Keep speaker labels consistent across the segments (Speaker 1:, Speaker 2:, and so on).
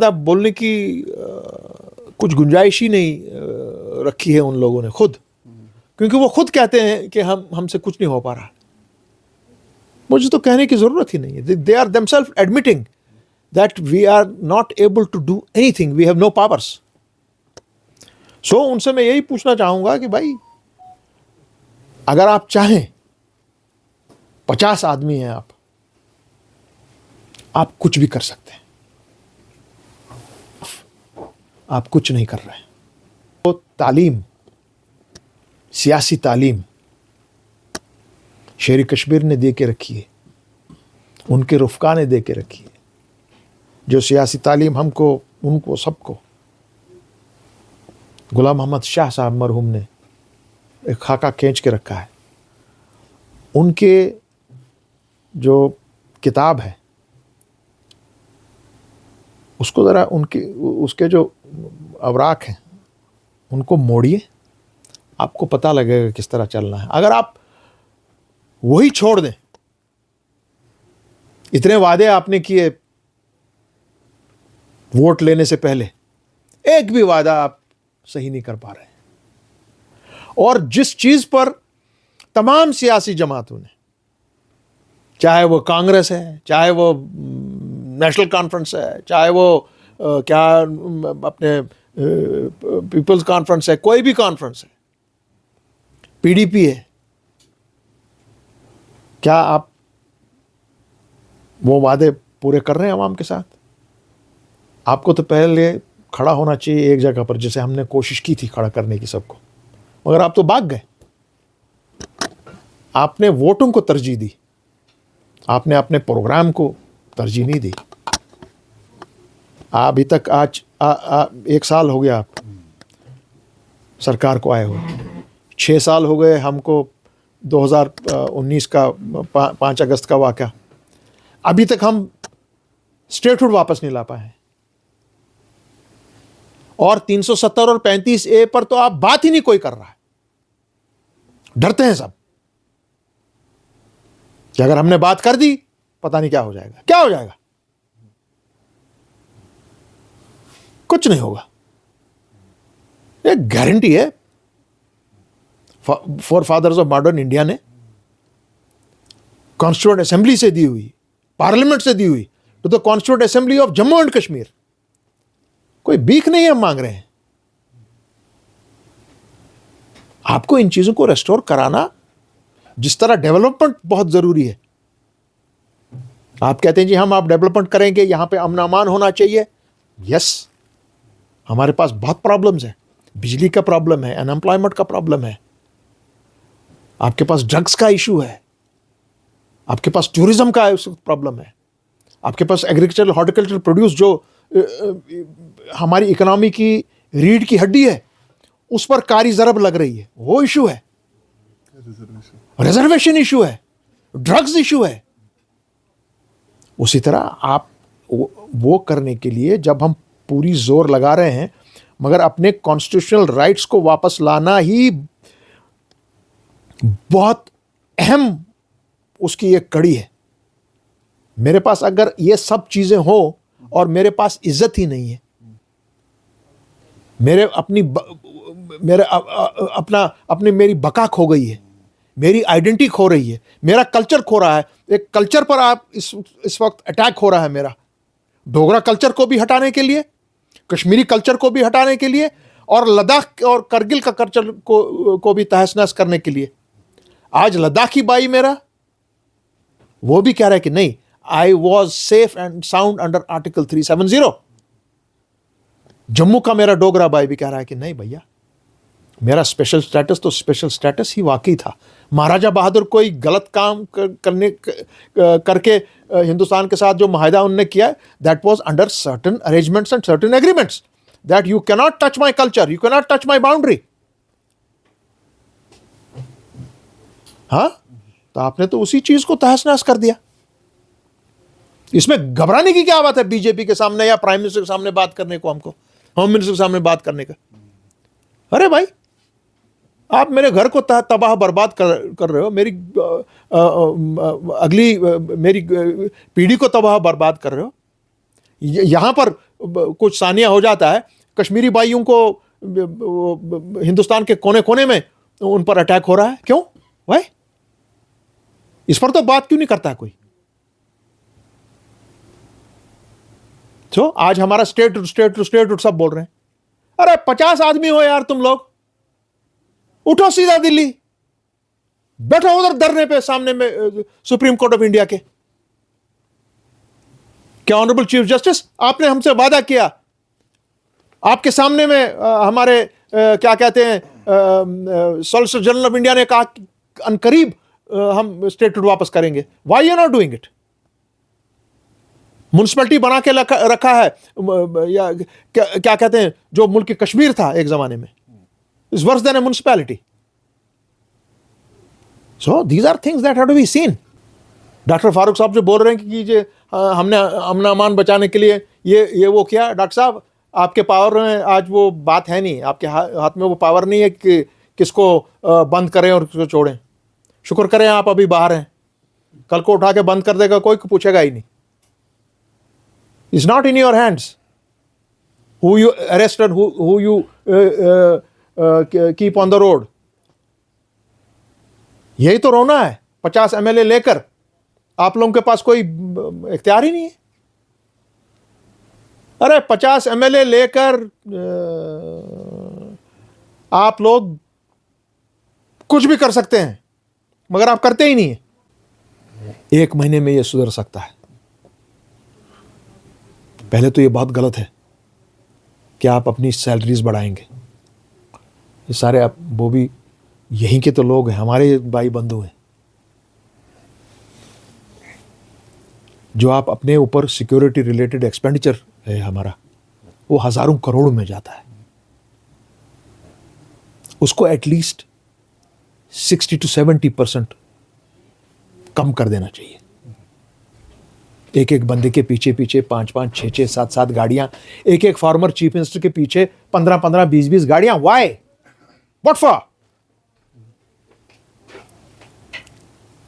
Speaker 1: आप बोलने की कुछ गुंजाइश ही नहीं रखी है उन लोगों ने खुद, क्योंकि वो खुद कहते हैं कि हमसे कुछ नहीं हो पा रहा। मुझे तो कहने की जरूरत ही नहीं है। They are themselves admitting that we are not able to do anything, we have no powers. So उनसे मैं यही पूछना चाहूंगा कि भाई अगर आप चाहें, 50 आदमी हैं आप कुछ भी कर सकते हैं। आप कुछ नहीं कर रहे हैं। तो तालीम, सियासी तालीम शेर कश्मीर ने दे के रखी है, उनके रुफ़का ने दे के रखी है। जो सियासी तालीम हमको, उनको, सबको गुलाम मोहम्मद शाह साहब मरहूम ने एक खाका खींच के रखा है। उनके जो किताब है उसको ज़रा उसके जो अवराक हैं उनको मोड़िए, आपको पता लगेगा किस तरह चलना है। अगर आप वही छोड़ दें, इतने वादे आपने किए वोट लेने से पहले, एक भी वादा आप सही नहीं कर पा रहे हैं। और जिस चीज पर तमाम सियासी जमातों ने, चाहे वो कांग्रेस है, चाहे वो नेशनल कॉन्फ्रेंस है, चाहे वो क्या अपने पीपल्स कॉन्फ्रेंस है, कोई भी कॉन्फ्रेंस है, पीडीपी है, क्या आप वो वादे पूरे कर रहे हैं आवाम के साथ? आपको तो पहले खड़ा होना चाहिए एक जगह पर, जैसे हमने कोशिश की थी खड़ा करने की सबको, मगर आप तो भाग गए। आपने वोटों को तरजीह दी, आपने अपने प्रोग्राम को तरजीह नहीं दी। अभी तक आज 1 साल हो गया आप सरकार को आए हुए, 6 साल हो गए हमको 2019 का 5 अगस्त का वाक़या। अभी तक हम स्टेटहुड वापस नहीं ला पाए। और 370 और 35A पर तो आप बात ही नहीं कोई कर रहा है। डरते हैं सब कि अगर हमने बात कर दी पता नहीं क्या हो जाएगा। क्या हो जाएगा? कुछ नहीं होगा। एक गारंटी है four fathers of modern India ने कॉन्स्टिट्यूएंट असेंबली से दी हुई, पार्लियामेंट से दी हुई, to the constituent assembly of Jammu and Kashmir. कोई भीख नहीं हम मांग रहे हैं। आपको इन चीजों को रेस्टोर कराना, जिस तरह डेवलपमेंट बहुत जरूरी है। आप कहते हैं जी हम आप डेवलपमेंट करेंगे, यहां पे अमन अमान होना चाहिए। यस, हमारे पास बहुत प्रॉब्लम्स है। बिजली का प्रॉब्लम है, अनएम्प्लॉयमेंट का प्रॉब्लम है, आपके पास ड्रग्स का इशू है, आपके पास टूरिज्म का प्रॉब्लम है, आपके पास एग्रीकल्चर हॉर्टिकल्चर प्रोड्यूस जो हमारी इकोनॉमी की रीढ़ की हड्डी है, उस पर कारी जरब लग रही है, वो इशू है। रिजर्वेशन इशू है, ड्रग्स इशू है। उसी तरह आप वो करने के लिए जब हम पूरी जोर लगा रहे हैं, मगर अपने कॉन्स्टिट्यूशनल राइट्स को वापस लाना ही बहुत अहम उसकी एक कड़ी है। मेरे पास अगर ये सब चीजें हो और मेरे पास इज्जत ही नहीं है, मेरी बका खो गई है, मेरी आइडेंटिटी खो रही है, मेरा कल्चर खो रहा है। एक कल्चर पर आप इस वक्त अटैक हो रहा है मेरा। डोगरा कल्चर को भी हटाने के लिए, कश्मीरी कल्चर को भी हटाने के लिए, और लद्दाख और करगिल का कल्चर को भी तहस नहस करने के लिए। आज लद्दाखी भाई मेरा वो भी कह रहा है कि नहीं, I was safe and sound under article 370। Jammu का मेरा डोगरा भाई भी कह रहा है कि नहीं भैया, मेरा स्पेशल स्टेटस तो स्पेशल स्टेटस ही वाकई था। महाराजा बहादुर कोई गलत काम करके हिंदुस्तान के साथ जो माहिदा उन्होंने किया, that was under certain arrangements and certain agreements, that you can not touch my culture, you can not touch my boundary. हाँ, तो आपने तो उसी चीज को तहस नहस कर दिया। इसमें घबराने की क्या बात है बीजेपी के सामने या प्राइम मिनिस्टर के सामने बात करने को, हमको होम मिनिस्टर के सामने बात करने का? अरे भाई, आप मेरे घर को तबाह बर्बाद कर रहे हो, मेरी अगली मेरी पीढ़ी को तबाह बर्बाद कर रहे हो। यहां पर कुछ सानिया हो जाता है, कश्मीरी भाइयों को हिंदुस्तान के कोने कोने में उन पर अटैक हो रहा है, क्यों? भाई इस पर तो बात क्यों नहीं करता कोई? तो आज हमारा स्टेट सब बोल रहे हैं, अरे 50 आदमी हो यार तुम लोग, उठो सीधा दिल्ली, बैठो उधर धरने पे सामने में सुप्रीम कोर्ट ऑफ इंडिया के। क्या ऑनरेबल चीफ जस्टिस, आपने हमसे वादा किया, आपके सामने में हमारे क्या कहते हैं सॉलिसिटर जनरल ऑफ इंडिया ने कहा अनकरीब हम स्टेटहुड वापस करेंगे। Why you not doing it? Municipality बना के रखा है, या क्या कहते हैं, जो मुल्क कश्मीर था एक जमाने में, is worse than a municipality. So these are things that have to be seen. Doctor Farooq साहब जो बोल रहे हैं कि हमने अमन अमान बचाने के लिए ये वो किया, डॉक्टर साहब आपके पावर में आज वो बात है नहीं, आपके हाथ में वो पावर नहीं है कि किसको बंद करें और किसको छोड़ें। शुक्र करें आप अभी बाहर हैं, कल को उठा के बंद कर देगा कोई पूछेगा ही नहीं। It's not in your hands who you arrest and who you keep on the road. यही तो रोना है। 50 MLA लेकर आप लोगों के पास कोई इख्तियार ही नहीं है। अरे 50 MLA लेकर आप लोग कुछ भी कर सकते हैं, मगर आप करते ही नहीं है। 1 महीने में यह सुधर सकता है। पहले तो ये बहुत गलत है कि आप अपनी सैलरीज बढ़ाएंगे। ये सारे आप वो भी यहीं के तो लोग हैं, हमारे भाई बंधु हैं, जो आप अपने ऊपर सिक्योरिटी रिलेटेड एक्सपेंडिचर है हमारा, वो हजारों करोड़ में जाता है। उसको एटलीस्ट 60 to 70% कम कर देना चाहिए। एक एक बंदे के पीछे 5-5, 6-6, 7-7 गाड़ियां, एक एक फॉर्मर चीफ मिनिस्टर के पीछे 15-15, 20-20 गाड़ियां। व्हाई? What for?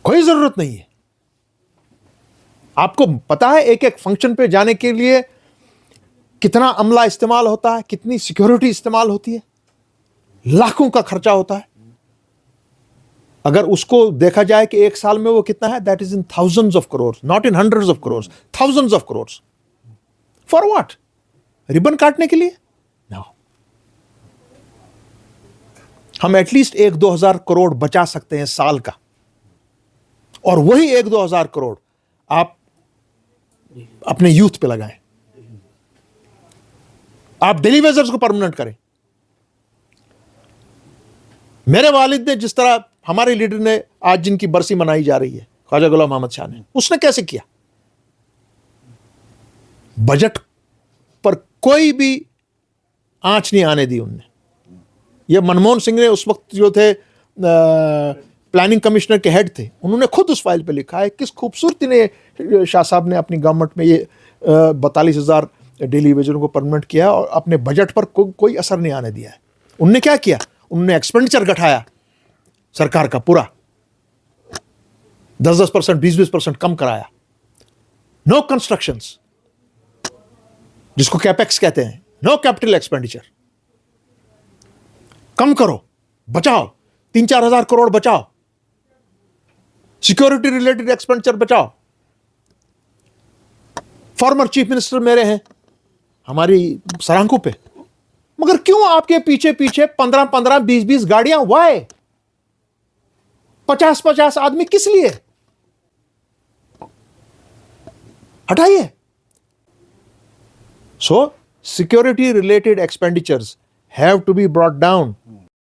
Speaker 1: कोई जरूरत नहीं है। आपको पता है एक एक फंक्शन पे जाने के लिए कितना अमला इस्तेमाल होता है, कितनी सिक्योरिटी इस्तेमाल होती है, लाखों का खर्चा होता है। अगर उसको देखा जाए कि एक साल में वो कितना है, that is in thousands of crore, not in hundreds of crore, thousands of crore. For what? Ribbon काटने के लिए? नो। हम एटलीस्ट 1-2 हजार करोड़ बचा सकते हैं साल का, और वही 1-2 हजार करोड़ आप अपने यूथ पे लगाएं। आप डेली वेजर्स को परमानेंट करें। मेरे वालिद ने जिस तरह, हमारे लीडर ने आज जिनकी बरसी मनाई जा रही है, ख्वाजा गुलाम मोहम्मद शाह ने, उसने कैसे किया? बजट पर कोई भी आंच नहीं आने दी उनने। ये मनमोहन सिंह ने उस वक्त जो थे प्लानिंग कमिश्नर के हेड थे, उन्होंने खुद उस फाइल पे लिखा है किस खूबसूरती ने शाह साहब ने अपनी गवर्नमेंट में ये 42,000 डेली वेजरों को परमानेंट किया और अपने बजट पर कोई असर नहीं आने दिया है। उनने क्या किया? उन्होंने एक्सपेंडिचर घटाया सरकार का पूरा, 10-10%, 20-20% कम कराया। नो कंस्ट्रक्शंस, जिसको कैपेक्स कहते हैं, नो कैपिटल एक्सपेंडिचर। कम करो, बचाओ, 3-4 हजार करोड़ बचाओ, सिक्योरिटी रिलेटेड एक्सपेंडिचर बचाओ। फॉर्मर चीफ मिनिस्टर मेरे हैं हमारी सरांखों पे, मगर क्यों आपके पीछे 15-15, 20-20 गाड़ियां? वाई? 50-50 आदमी किस लिए? हटाइए। सो security related expenditures have to be brought down.